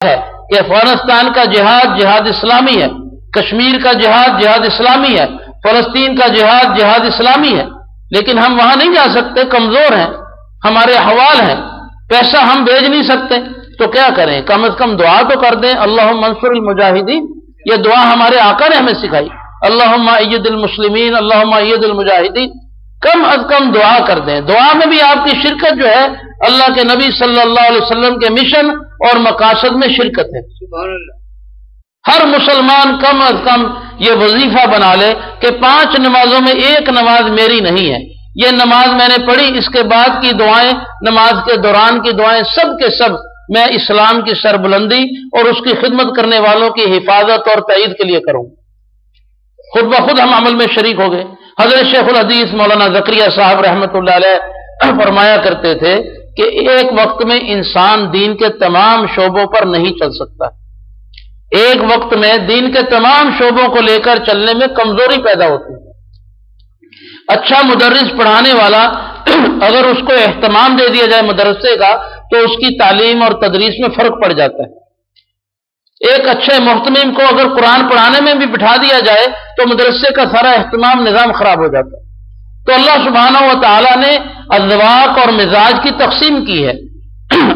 ہے کہ افغانستان کا جہاد جہاد اسلامی ہے، کشمیر کا جہاد جہاد اسلامی ہے، فلسطین کا جہاد جہاد اسلامی ہے، لیکن ہم وہاں نہیں جا سکتے، کمزور ہیں، ہمارے احوال ہیں، پیسہ ہم بھیج نہیں سکتے، تو کیا کریں؟ کم از کم دعا تو کر دیں، اللہم انصر المجاہدین۔ یہ دعا ہمارے آقا نے ہمیں سکھائی، اللہم اید المسلمین، اللہم اید المجاہدین۔ کم از کم دعا کر دیں، دعا میں بھی آپ کی شرکت جو ہے اللہ کے نبی صلی اللہ علیہ وسلم کے مشن اور مقاصد میں شرکت ہے۔ سبحان اللہ۔ ہر مسلمان کم از کم یہ وظیفہ بنا لے کہ 5 نمازوں میں ایک نماز میری نہیں ہے، یہ نماز میں نے پڑھی، اس کے بعد کی دعائیں، نماز کے دوران کی دعائیں، سب کے سب میں اسلام کی سربلندی اور اس کی خدمت کرنے والوں کی حفاظت اور تائید کے لیے کروں۔ خود بخود ہم عمل میں شریک ہو گئے۔ حضرت شیخ الحدیث مولانا زکریا صاحب رحمۃ اللہ علیہ فرمایا کرتے تھے کہ ایک وقت میں انسان دین کے تمام شعبوں پر نہیں چل سکتا، ایک وقت میں دین کے تمام شعبوں کو لے کر چلنے میں کمزوری پیدا ہوتی ہے۔ اچھا مدرس پڑھانے والا اگر اس کو اہتمام دے دیا جائے مدرسے کا تو اس کی تعلیم اور تدریس میں فرق پڑ جاتا ہے۔ ایک اچھے محتمم کو اگر قرآن پڑھانے میں بھی بٹھا دیا جائے تو مدرسے کا سارا اہتمام نظام خراب ہو جاتا ہے۔ تو اللہ سبحانہ و تعالیٰ نے اذواق اور مزاج کی تقسیم کی ہے۔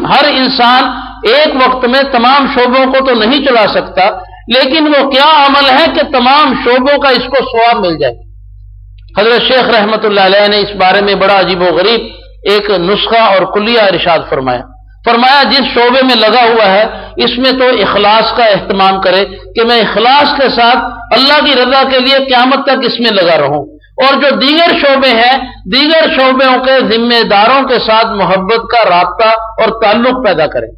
ہر انسان ایک وقت میں تمام شعبوں کو تو نہیں چلا سکتا، لیکن وہ کیا عمل ہے کہ تمام شعبوں کا اس کو ثواب مل جائے۔ حضرت شیخ رحمۃ اللہ علیہ نے اس بارے میں بڑا عجیب و غریب ایک نسخہ اور کلیہ ارشاد فرمایا جس شعبے میں لگا ہوا ہے اس میں تو اخلاص کا اہتمام کرے کہ میں اخلاص کے ساتھ اللہ کی رضا کے لیے قیامت تک اس میں لگا رہوں، اور جو دیگر شعبے ہیں دیگر شعبوں کے ذمہ داروں کے ساتھ محبت کا رابطہ اور تعلق پیدا کرے۔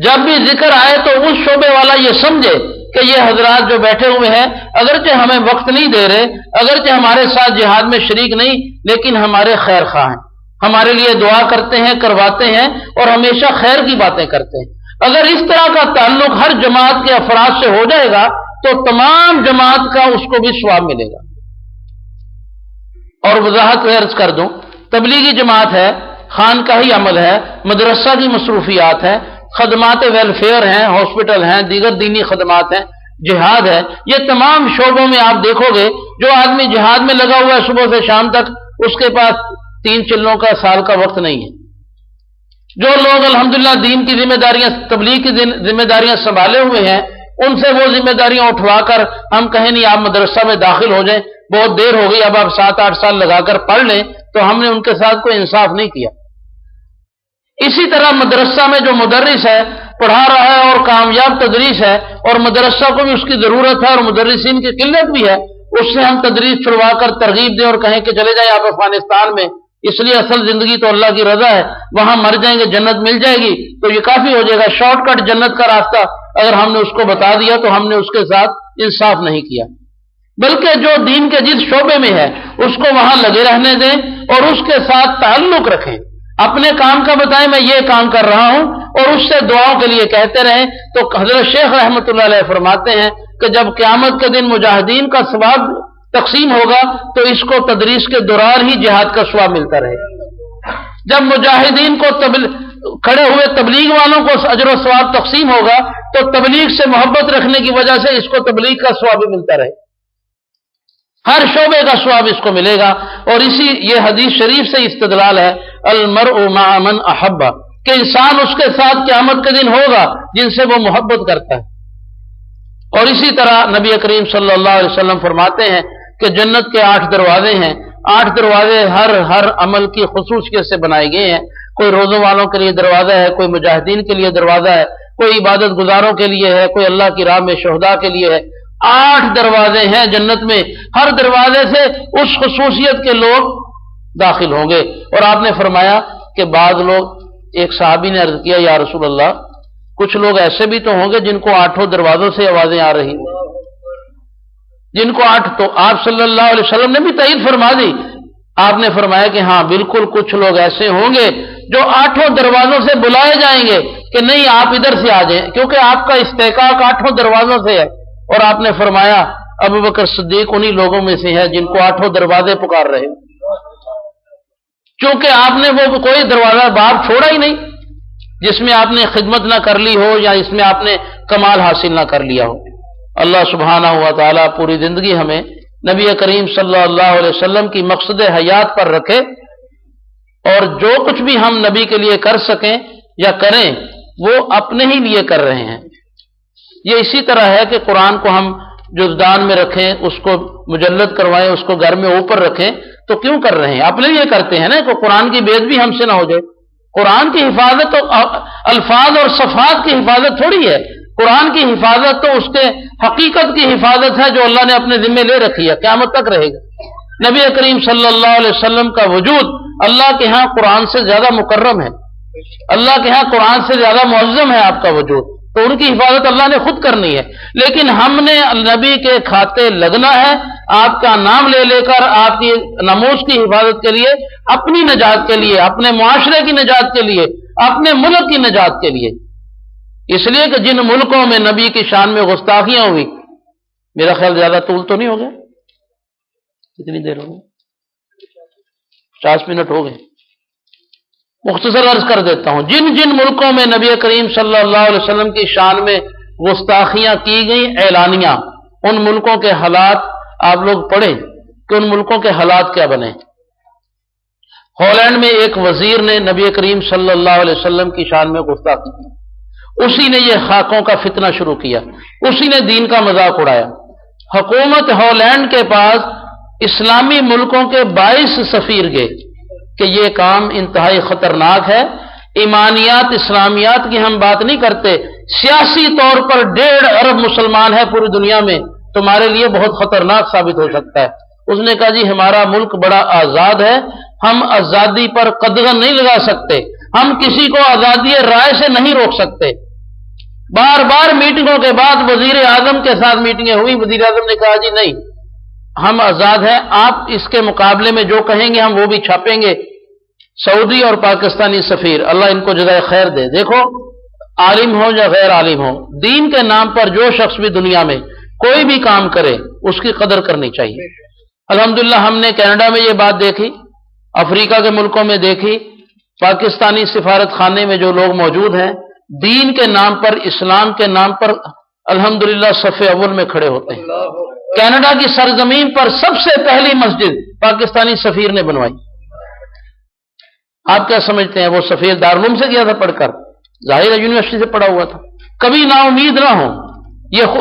جب بھی ذکر آئے تو اس شعبے والا یہ سمجھے کہ یہ حضرات جو بیٹھے ہوئے ہیں اگرچہ ہمیں وقت نہیں دے رہے، اگرچہ ہمارے ساتھ جہاد میں شریک نہیں، لیکن ہمارے خیر خواہ ہیں، ہمارے لیے دعا کرتے ہیں، کرواتے ہیں اور ہمیشہ خیر کی باتیں کرتے ہیں۔ اگر اس طرح کا تعلق ہر جماعت کے افراد سے ہو جائے گا تو تمام جماعت کا اس کو بھی ثواب ملے گا۔ اور وضاحت عرض کر دوں، تبلیغی جماعت ہے، خانقاہی عمل ہے، مدرسہ کی مصروفیات ہے، خدمات ویلفیئر ہیں، ہاسپٹل ہیں، دیگر دینی خدمات ہیں، جہاد ہے، یہ تمام شعبوں میں آپ دیکھو گے جو آدمی جہاد میں لگا ہوا ہے صبح سے شام تک اس کے پاس 3 چلوں کا سال کا وقت نہیں ہے۔ جو لوگ الحمدللہ دین کی ذمہ داریاں، تبلیغ کی ذمہ داریاں سنبھالے ہوئے ہیں، ان سے وہ ذمہ داریاں اٹھوا کر ہم کہیں نہیں آپ مدرسہ میں داخل ہو جائیں، بہت دیر ہو گئی، اب آپ 7-8 سال لگا کر پڑھ لیں، تو ہم نے ان کے ساتھ کوئی انصاف نہیں کیا۔ اسی طرح مدرسہ میں جو مدرس ہے پڑھا رہا ہے اور کامیاب تدریس ہے، اور مدرسہ کو بھی اس کی ضرورت ہے اور مدرسین کی قلت بھی ہے، اس سے ہم تدریس چھڑوا کر ترغیب دیں اور کہیں کہ چلے جائیں آپ افغانستان میں، اس لیے اصل زندگی تو اللہ کی رضا ہے، وہاں مر جائیں گے جنت مل جائے گی، تو یہ کافی ہو جائے گا، شارٹ کٹ جنت کا راستہ اگر ہم نے اس کو بتا دیا تو ہم نے اس کے ساتھ انصاف نہیں کیا۔ بلکہ جو دین کے جس شعبے میں ہے اس کو وہاں لگے رہنے دیں اور اس کے ساتھ تعلق رکھیں، اپنے کام کا بتائیں میں یہ کام کر رہا ہوں اور اس سے دعاؤں کے لیے کہتے رہیں۔ تو حضرت شیخ رحمۃ اللہ علیہ فرماتے ہیں کہ جب قیامت کے دن مجاہدین کا ثواب تقسیم ہوگا تو اس کو تدریس کے دوران ہی جہاد کا ثواب ملتا رہے گا۔ جب مجاہدین کو کھڑے ہوئے تبلیغ والوں کو اجر و ثواب تقسیم ہوگا تو تبلیغ سے محبت رکھنے کی وجہ سے اس کو تبلیغ کا ثواب بھی ملتا رہے، ہر شعبے کا ثواب اس کو ملے گا۔ اور یہ حدیث شریف سے استدلال ہے، المرء مع من احب، کہ انسان اس کے ساتھ قیامت کے دن ہوگا جن سے وہ محبت کرتا ہے۔ اور اسی طرح نبی کریم صلی اللہ علیہ وسلم فرماتے ہیں کہ جنت کے 8 دروازے ہیں، 8 دروازے ہر عمل کی خصوصیت سے بنائے گئے ہیں۔ کوئی روزوں والوں کے لیے دروازہ ہے، کوئی مجاہدین کے لیے دروازہ ہے، کوئی عبادت گزاروں کے لیے ہے، کوئی اللہ کی راہ میں شہداء کے لیے ہے۔ 8 دروازے ہیں جنت میں، ہر دروازے سے اس خصوصیت کے لوگ داخل ہوں گے۔ اور آپ نے فرمایا کہ بعض لوگ، ایک صحابی نے عرض کیا یا رسول اللہ کچھ لوگ ایسے بھی تو ہوں گے جن کو 8 دروازوں سے آوازیں آ رہی ہیں، جن کو 8، تو آپ صلی اللہ علیہ وسلم نے بھی تائید فرما دی۔ آپ نے فرمایا کہ ہاں بالکل کچھ لوگ ایسے ہوں گے جو 8 دروازوں سے بلائے جائیں گے کہ نہیں آپ ادھر سے آ جائیں، کیونکہ آپ کا استحقاق 8 دروازوں سے ہے۔ اور آپ نے فرمایا ابو بکر صدیق انہی لوگوں میں سے ہے جن کو 8 دروازے پکار رہے ہیں، چونکہ آپ نے وہ کوئی دروازہ باب چھوڑا ہی نہیں، جس میں آپ نے خدمت نہ کر لی ہو یا اس میں آپ نے کمال حاصل نہ کر لیا ہو۔ اللہ سبحانہ و تعالیٰ پوری زندگی ہمیں نبی کریم صلی اللہ علیہ وسلم کی مقصد حیات پر رکھے، اور جو کچھ بھی ہم نبی کے لیے کر سکیں یا کریں وہ اپنے ہی لیے کر رہے ہیں۔ یہ اسی طرح ہے کہ قرآن کو ہم جزدان میں رکھیں، اس کو مجلد کروائیں، اس کو گھر میں اوپر رکھیں، تو کیوں کر رہے ہیں؟ اپنے لیے کرتے ہیں نا، کہ قرآن کی بے ادبی ہم سے نہ ہو جائے۔ قرآن کی حفاظت تو الفاظ اور صفات کی حفاظت تھوڑی ہے، قرآن کی حفاظت تو اس کے حقیقت کی حفاظت ہے جو اللہ نے اپنے ذمے لے رکھی ہے، قیامت تک رہے گا۔ نبی کریم صلی اللہ علیہ وسلم کا وجود اللہ کے ہاں قرآن سے زیادہ مکرم ہے، اللہ کے ہاں قرآن سے زیادہ معظم ہے آپ کا وجود، تو ان کی حفاظت اللہ نے خود کرنی ہے۔ لیکن ہم نے نبی کے کھاتے لگنا ہے، آپ کا نام لے لے کر آپ کی ناموس کی حفاظت کے لیے، اپنی نجات کے لیے، اپنے معاشرے کی نجات کے لیے، اپنے ملک کی نجات کے لیے۔ اس لیے کہ جن ملکوں میں نبی کی شان میں گستاخیاں ہوئی، میرا خیال زیادہ طول تو نہیں ہو گیا، کتنی دیر ہو گئی؟ 50 منٹ ہو گئے، مختصر عرض کر دیتا ہوں۔ جن جن ملکوں میں نبی کریم صلی اللہ علیہ وسلم کی شان میں گستاخیاں کی گئیں اعلانیہ، ان ملکوں کے حالات آپ لوگ پڑھیں کہ ان ملکوں کے حالات کیا بنے۔ ہالینڈ میں ایک وزیر نے نبی کریم صلی اللہ علیہ وسلم کی شان میں گستاخی کی، اسی نے یہ خاکوں کا فتنہ شروع کیا، اسی نے دین کا مذاق اڑایا۔ حکومت ہالینڈ کے پاس اسلامی ملکوں کے 22 سفیر گئے کہ یہ کام انتہائی خطرناک ہے، ایمانیات اسلامیات کی ہم بات نہیں کرتے، سیاسی طور پر 1.5 ارب مسلمان ہے پوری دنیا میں، تمہارے لیے بہت خطرناک ثابت ہو سکتا ہے۔ اس نے کہا جی ہمارا ملک بڑا آزاد ہے، ہم آزادی پر قدغن نہیں لگا سکتے، ہم کسی کو آزادی رائے سے نہیں روک سکتے۔ بار بار میٹنگوں کے بعد وزیر اعظم کے ساتھ میٹنگیں ہوئی، وزیر اعظم نے کہا جی نہیں، ہم آزاد ہیں، آپ اس کے مقابلے میں جو کہیں گے ہم وہ بھی چھاپیں گے۔ سعودی اور پاکستانی سفیر، اللہ ان کو جزائے خیر دے، دیکھو عالم ہو یا غیر عالم ہو، دین کے نام پر جو شخص بھی دنیا میں کوئی بھی کام کرے اس کی قدر کرنی چاہیے۔ الحمدللہ ہم نے کینیڈا میں یہ بات دیکھی، افریقہ کے ملکوں میں دیکھی، پاکستانی سفارت خانے میں جو لوگ موجود ہیں دین کے نام پر، اسلام کے نام پر الحمدللہ صف اول میں کھڑے ہوتے ہیں۔ کینیڈا کی سرزمین پر سب سے پہلی مسجد پاکستانی سفیر نے بنوائی۔ آپ کیا سمجھتے ہیں وہ سفیر دارالعلوم سے گیا تھا پڑھ کر؟ ظاہر ہے یونیورسٹی سے پڑھا ہوا تھا۔ کبھی نا امید نہ ہو،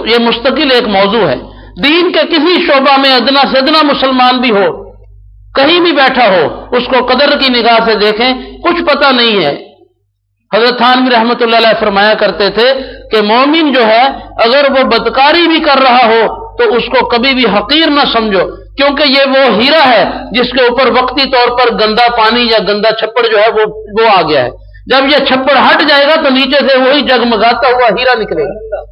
یہ مستقل ایک موضوع ہے۔ دین کے کسی شعبہ میں ادنا سے ادنا مسلمان بھی ہو، کہیں بھی بیٹھا ہو، اس کو قدر کی نگاہ سے دیکھیں، کچھ پتہ نہیں ہے۔ حضرت تھانوی رحمۃ اللہ علیہ فرمایا کرتے تھے کہ مومن جو ہے اگر وہ بدکاری بھی کر رہا ہو تو اس کو کبھی بھی حقیر نہ سمجھو، کیونکہ یہ وہ ہیرا ہے جس کے اوپر وقتی طور پر گندا پانی یا گندا چھپڑ جو ہے وہ آ گیا ہے، جب یہ چھپڑ ہٹ جائے گا تو نیچے سے وہی جگمگاتا ہوا ہیرا نکلے گا۔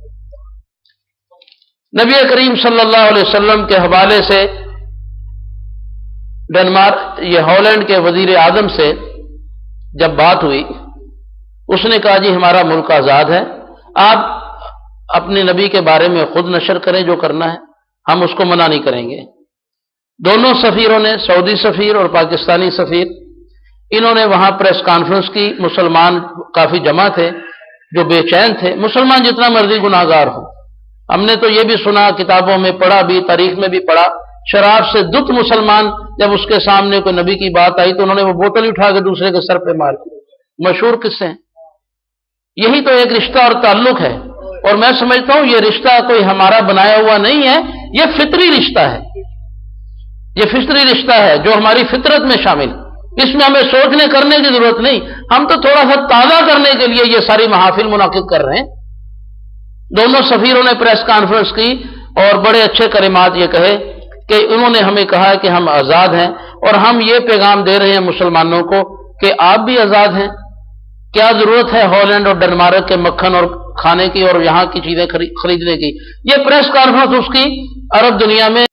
نبی کریم صلی اللہ علیہ وسلم کے حوالے سے یہ ہالینڈ کے وزیر اعظم سے جب بات ہوئی، اس نے کہا جی ہمارا ملک آزاد ہے، آپ اپنے نبی کے بارے میں خود نشر کریں جو کرنا ہے، ہم اس کو منع نہیں کریں گے۔ دونوں سفیروں نے، سعودی سفیر اور پاکستانی سفیر، انہوں نے وہاں پریس کانفرنس کی۔ مسلمان کافی جمع تھے جو بے چین تھے، مسلمان جتنا مرضی گناہگار ہو۔ ہم نے تو یہ بھی سنا، کتابوں میں پڑھا بھی، تاریخ میں بھی پڑھا، شراب سے دت مسلمان جب اس کے سامنے کوئی نبی کی بات آئی تو انہوں نے وہ بوتل اٹھا کے دوسرے کے سر پہ مار دی۔ مشہور قصے ہیں۔ یہی تو ایک رشتہ اور تعلق ہے، اور میں سمجھتا ہوں یہ رشتہ کوئی ہمارا بنایا ہوا نہیں ہے، یہ فطری رشتہ ہے، یہ فطری رشتہ ہے جو ہماری فطرت میں شامل، اس میں ہمیں سوچنے کرنے کی ضرورت نہیں، ہم تو تھوڑا سا تازہ کرنے کے لیے یہ ساری محافل منعقد کر رہے ہیں۔ دونوں سفیروں نے پریس کانفرنس کی اور بڑے اچھے کلمات یہ کہے کہ انہوں نے ہمیں کہا کہ ہم آزاد ہیں، اور ہم یہ پیغام دے رہے ہیں مسلمانوں کو کہ آپ بھی آزاد ہیں۔ کیا ضرورت ہے ہالینڈ اور ڈنمارک کے مکھن اور کھانے کی اور یہاں کی چیزیں خریدنے کی؟ یہ پریس کانفرنس اس کی عرب دنیا میں